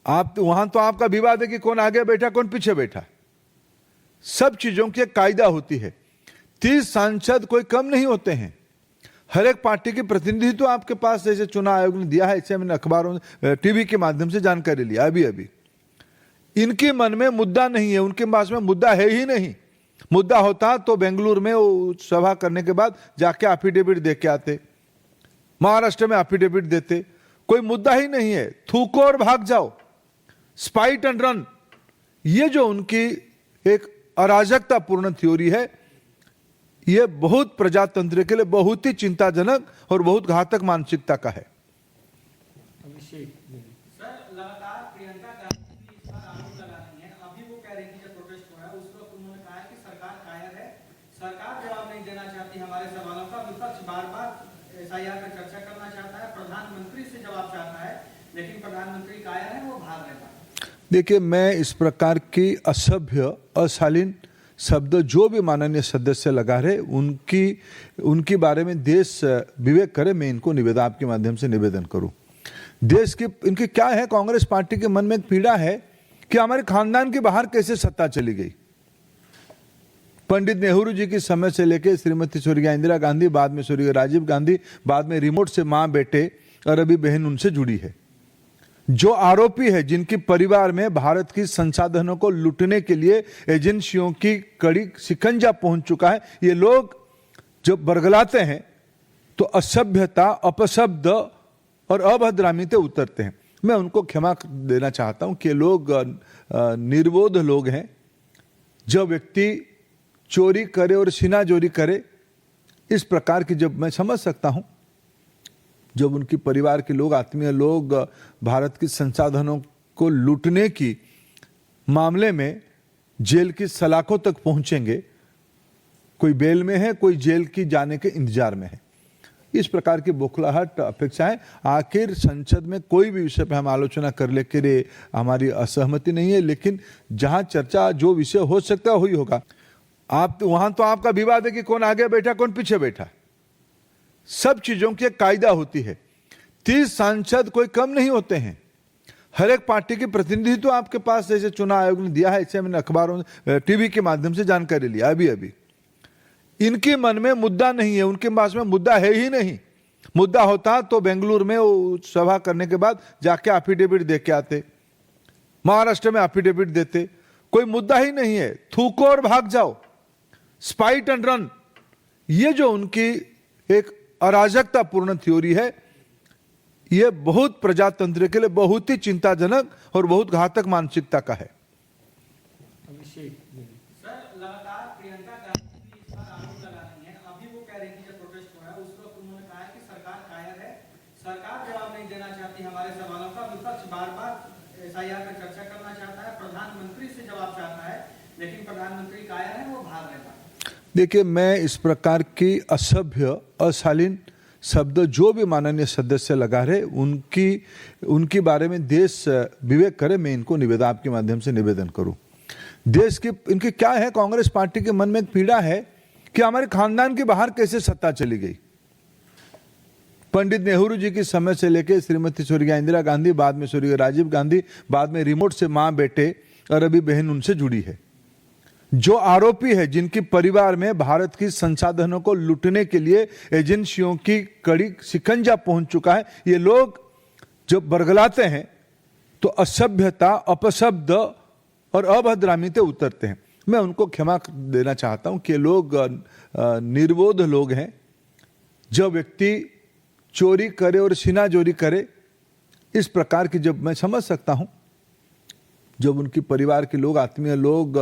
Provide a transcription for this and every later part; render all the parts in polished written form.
आप वहां तो आपका विवाद है कि कौन आगे बैठा कौन पीछे बैठा। सब चीजों की एक कायदा होती है। 30 सांसद कोई कम नहीं होते हैं। हर एक पार्टी के प्रतिनिधि तो आपके पास जैसे चुनाव आयोग ने दिया है, ऐसे मैंने अखबारों टीवी के माध्यम से जानकारी लिया अभी। इनके मन में मुद्दा नहीं है, उनके पास में मुद्दा है ही नहीं। मुद्दा होता तो बेंगलुरु में वो सभा करने के बाद जाके एफिडेविट दे के आते, महाराष्ट्र में एफिडेविट देते। कोई मुद्दा ही नहीं है, थूको और भाग जाओ, स्पाइट एंड रन। ये जो उनकी एक अराजकतापूर्ण थ्योरी है, यह बहुत प्रजातंत्र के लिए बहुत ही चिंताजनक और बहुत घातक मानसिकता का है। सर, लगातार प्रियंका गांधी भी इस बार आरोप लगा रही हैं। अभी वो कह रही थी जब प्रोटेस्ट हो रहा है उस वक्त उन्होंने कहा कि सरकार कायर है, सरकार जवाब नहीं देना चाहती हमारे सवालों का। विपक्ष बार-बार एसआईआर पर चर्चा करना चाहता है, प्रधानमंत्री से जवाब चाहता है, लेकिन प्रधानमंत्री कायर है, वो भाग रहे हैं। देखिए, मैं इस प्रकार की असभ्य अशालीन शब्द जो भी माननीय सदस्य लगा रहे उनकी बारे में देश विवेक करे। मैं इनको निवेदन आपके माध्यम से निवेदन करूं। देश की इनकी क्या है, कांग्रेस पार्टी के मन में एक पीड़ा है कि हमारे खानदान के बाहर कैसे सत्ता चली गई। पंडित नेहरू जी के समय से लेकर श्रीमती स्वर्गीय इंदिरा गांधी, बाद में स्वर्गीय राजीव गांधी, बाद में रिमोट से मां बेटे और अभी बहन उनसे जुड़ी है। जो आरोपी है, जिनके परिवार में भारत की संसाधनों को लूटने के लिए एजेंसियों की कड़ी शिकंजा पहुंच चुका है, ये लोग जब बरगलाते हैं तो असभ्यता, अपशब्द और अभद्रामी पे उतरते हैं। मैं उनको क्षमा देना चाहता हूं कि लोग निर्बोध लोग हैं। जो व्यक्ति चोरी करे और सीनाजोरी करे, इस प्रकार की, जब मैं समझ सकता हूं, जब उनके परिवार के लोग, आत्मीय लोग भारत के संसाधनों को लूटने की मामले में जेल की सलाखों तक पहुंचेंगे। कोई बेल में है, कोई जेल की जाने के इंतजार में है। इस प्रकार की बौखलाहट अपेक्षाएं, आखिर संसद में कोई भी विषय पर हम आलोचना कर ले के लिए हमारी असहमति नहीं है, लेकिन जहां चर्चा जो विषय हो सकता है वही होगा। आप वहां तो आपका विवाद है कि कौन आगे बैठा कौन पीछे बैठा। सब चीजों की एक कायदा होती है। 30 सांसद कोई कम नहीं होते हैं। हर एक पार्टी के प्रतिनिधि तो आपके पास जैसे चुनाव आयोग ने दिया है, ऐसे मैंने अखबारों टीवी के माध्यम से जानकारी लिया अभी। इनके मन में मुद्दा नहीं है, उनके पास में मुद्दा है ही नहीं। मुद्दा होता तो बेंगलुरु में वो सभा करने के बाद जाके एफिडेविट दे के आते, महाराष्ट्र में एफिडेविट देते। कोई मुद्दा ही नहीं है, थूको और भाग जाओ, स्पाइट एंड रन। ये जो उनकी एक अराजकतापूर्ण थ्योरी है, यह बहुत प्रजातंत्र के लिए बहुत ही चिंताजनक और बहुत घातक मानसिकता का है। सर, लगातार प्रियंका गांधी भी इस बार आरोप लगा रही हैं। अभी वो कह रही थी जब प्रोटेस्ट हो रहा है उस वक्त उन्होंने कहा कि सरकार कायर है, सरकार जवाब नहीं देना चाहती हमारे सवालों का। विपक्ष बार-बार एसआईआर पर चर्चा करना चाहता है, प्रधानमंत्री से जवाब चाहता है, लेकिन प्रधानमंत्री कायर है, वो भाग रहे हैं। देखिए, मैं इस प्रकार की असभ्य अशालीन शब्द जो भी माननीय सदस्य लगा रहे उनकी बारे में देश विवेक करे। मैं इनको निवेदन आपके माध्यम से निवेदन करूं। देश की इनकी क्या है, कांग्रेस पार्टी के मन में एक पीड़ा है कि हमारे खानदान के बाहर कैसे सत्ता चली गई। पंडित नेहरू जी के समय से लेकर श्रीमती स्वर्गीय इंदिरा गांधी, बाद में स्वर्गीय राजीव गांधी, बाद में रिमोट से मां बेटे और अभी बहन उनसे जुड़ी है। जो आरोपी है, जिनके परिवार में भारत की संसाधनों को लूटने के लिए एजेंसियों की कड़ी शिकंजा पहुंच चुका है, ये लोग जब बरगलाते हैं तो असभ्यता, अपशब्द और अभद्रामी पे उतरते हैं। मैं उनको क्षमा देना चाहता हूं कि लोग निर्बोध लोग हैं। जो व्यक्ति चोरी करे और सीनाजोरी करे, इस प्रकार की, जब मैं समझ सकता हूं, जब उनके परिवार के लोग, आत्मीय लोग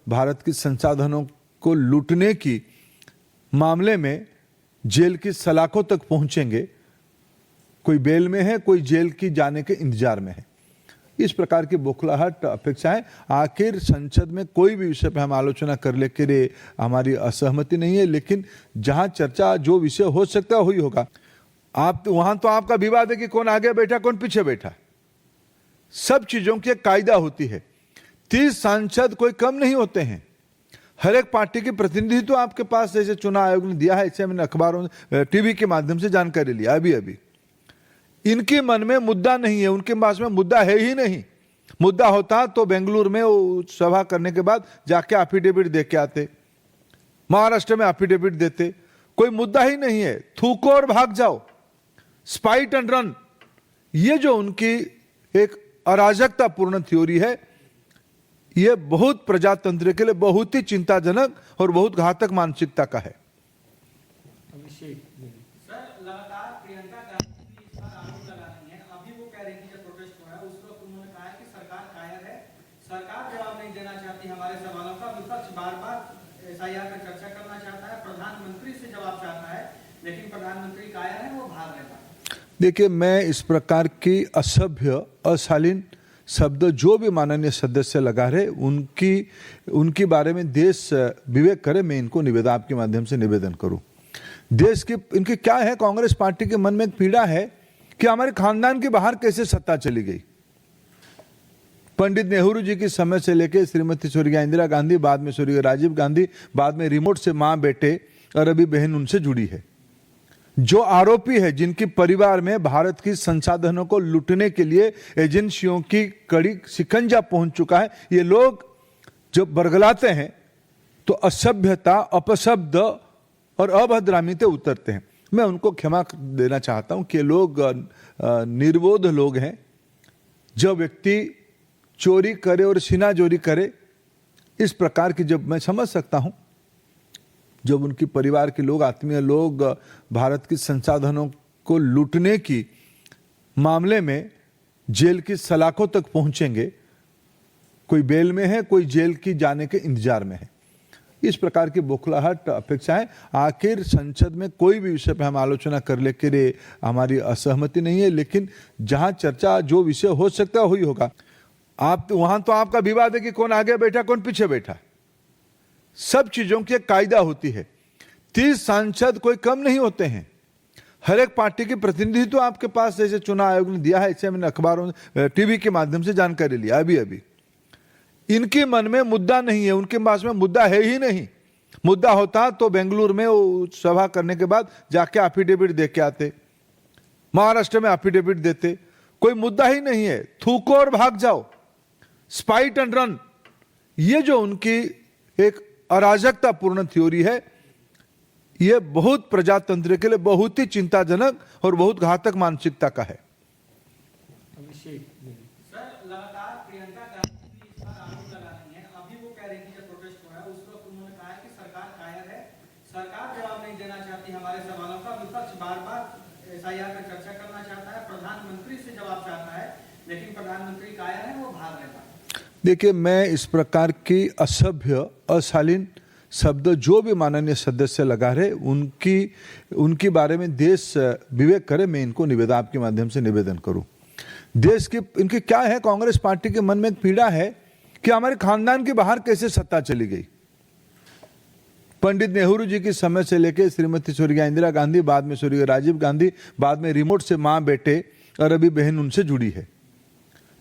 भारत के संसाधनों को लूटने की मामले में जेल की सलाखों तक पहुंचेंगे। कोई बेल में है, कोई जेल की जाने के इंतजार में है। इस प्रकार की बौखलाहट अपेक्षाएं, आखिर संसद में कोई भी विषय पर हम आलोचना कर ले के लिए हमारी असहमति नहीं है, लेकिन जहां चर्चा जो विषय हो सकता है वही होगा। आप वहां तो आपका विवाद है कि कौन आगे बैठा कौन पीछे बैठा। सब चीजों की एक कायदा होती है। 30 सांसद कोई कम नहीं होते हैं। हर एक पार्टी के प्रतिनिधि तो आपके पास जैसे चुनाव आयोग ने दिया है, ऐसे मैंने अखबारों टीवी के माध्यम से जानकारी लिया अभी। इनके मन में मुद्दा नहीं है, उनके पास में मुद्दा है ही नहीं। मुद्दा होता तो बेंगलुरु में वो सभा करने के बाद जाके एफिडेविट दे के आते, महाराष्ट्र में एफिडेविट देते। कोई मुद्दा ही नहीं है, थूको और भाग जाओ, स्पाइट एंड रन। ये जो उनकी एक अराजकतापूर्ण थ्योरी है, यह बहुत प्रजातंत्र के लिए बहुत ही चिंताजनक और बहुत घातक मानसिकता का है। सर, लगातार प्रियंका गांधी भी इस बार आरोप लगा रही हैं। अभी वो कह रही थी जब प्रोटेस्ट हो रहा है, उस वक्त उन्होंने कहा कि सरकार कायर है, सरकार जवाब नहीं देना चाहती हमारे सवालों का। विपक्ष बार बार एसआईआर पर चर्चा करना चाहता है, प्रधानमंत्री से जवाब चाहता है, लेकिन प्रधानमंत्री कायर है, वो भाग रहे हैं। देखिए, मैं इस प्रकार की असभ्य अशालीन शब्द जो भी माननीय सदस्य लगा रहे उनकी बारे में देश विवेक करे, मैं इनको निवेदन आपके माध्यम से निवेदन करूं। देश की इनकी क्या है, कांग्रेस पार्टी के मन में एक पीड़ा है कि हमारे खानदान के बाहर कैसे सत्ता चली गई। पंडित नेहरू जी के समय से लेकर श्रीमती स्वर्गीय इंदिरा गांधी, बाद में स्वर्गीय राजीव गांधी, बाद में रिमोट से मां बेटे और अभी बहन उनसे जुड़ी है। जो आरोपी है, जिनके परिवार में भारत की संसाधनों को लूटने के लिए एजेंसियों की कड़ी शिकंजा पहुंच चुका है, ये लोग जब बरगलाते हैं तो असभ्यता, अपशब्द और अभद्रामी पे उतरते हैं। मैं उनको क्षमा देना चाहता हूं कि लोग निर्बोध लोग हैं। जब व्यक्ति चोरी करे और सीनाजोरी करे, इस प्रकार की, जब मैं समझ सकता हूं, जब उनके परिवार के लोग, आत्मीय लोग भारत के संसाधनों को लूटने की मामले में जेल की सलाखों तक पहुंचेंगे, कोई बेल में है, कोई जेल की जाने के इंतजार में है, इस प्रकार की बौखलाहट अपेक्षाएं। आखिर संसद में कोई भी विषय पर हम आलोचना कर ले के लिए हमारी असहमति नहीं है, लेकिन जहां चर्चा जो विषय हो सकता है वही होगा। आप वहां तो आपका विवाद है कि कौन आगे बैठा कौन पीछे बैठा, सब चीजों की एक कायदा होती है। 30 सांसद कोई कम नहीं होते हैं, हर एक पार्टी के प्रतिनिधित्व तो आपके पास, जैसे चुनाव आयोग ने दिया है, ऐसे मैंने अखबारों टीवी के माध्यम से जानकारी लिया अभी। इनके मन में मुद्दा नहीं है, उनके पास में मुद्दा है ही नहीं। मुद्दा होता तो बेंगलुरु में वो सभा करने के बाद जाके एफिडेविट दे के आते, महाराष्ट्र में एफिडेविट देते। कोई मुद्दा ही नहीं है, थूको और भाग जाओ, स्पाइट एंड रन। ये जो उनकी एक अराजकतापूर्ण थ्योरी है, यह बहुत प्रजातंत्र के लिए बहुत ही चिंताजनक और बहुत घातक मानसिकता का है। सर, लगातार प्रियंका गांधी भी इस बार आरोप लगा रही हैं। अभी वो कह रही थी जब प्रोटेस्ट हो रहा है, उस वक्त उन्होंने कहा कि सरकार कायर है, सरकार जवाब नहीं देना चाहती हमारे सवालों का। विपक्ष बार बार एसआईआर पर चर्चा करना चाहता है, प्रधानमंत्री से जवाब चाहता है, लेकिन प्रधानमंत्री कायर है, वो भाग रहे हैं। देखिए, मैं इस प्रकार की असभ्य अशालीन शब्द जो भी माननीय सदस्य लगा रहे उनकी बारे में देश विवेक करे, मैं इनको निवेदन आपके माध्यम से निवेदन करूं। देश की इनकी क्या है, कांग्रेस पार्टी के मन में एक पीड़ा है कि हमारे खानदान के बाहर कैसे सत्ता चली गई। पंडित नेहरू जी के समय से लेकर श्रीमती स्वर्गीय इंदिरा गांधी, बाद में स्वर्गीय राजीव गांधी, बाद में रिमोट से मां बेटे और अभी बहन उनसे जुड़ी है।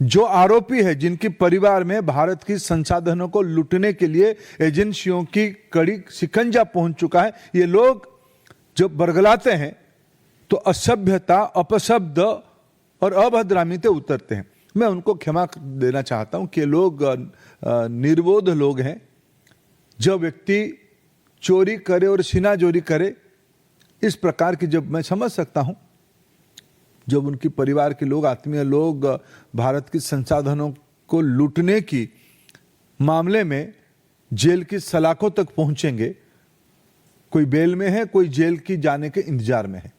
जो आरोपी है, जिनके परिवार में भारत की संसाधनों को लूटने के लिए एजेंसियों की कड़ी शिकंजा पहुंच चुका है, ये लोग जब बरगलाते हैं तो असभ्यता, अपशब्द और अभद्रामी पे उतरते हैं। मैं उनको क्षमा देना चाहता हूं कि लोग निर्बोध लोग हैं। जब व्यक्ति चोरी करे और सीनाजोरी करे, इस प्रकार की, जब मैं समझ सकता हूं, जब उनके परिवार के लोग, आत्मीय लोग भारत के संसाधनों को लूटने की मामले में जेल की सलाखों तक पहुंचेंगे, कोई बेल में है, कोई जेल की जाने के इंतजार में है,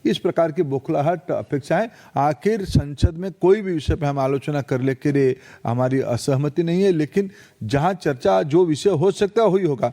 इस प्रकार की बौखलाहट अपेक्षाएं। आखिर संसद में कोई भी विषय पर हम आलोचना कर ले के लिए हमारी असहमति नहीं है, लेकिन जहां चर्चा जो विषय हो सकता है वही होगा।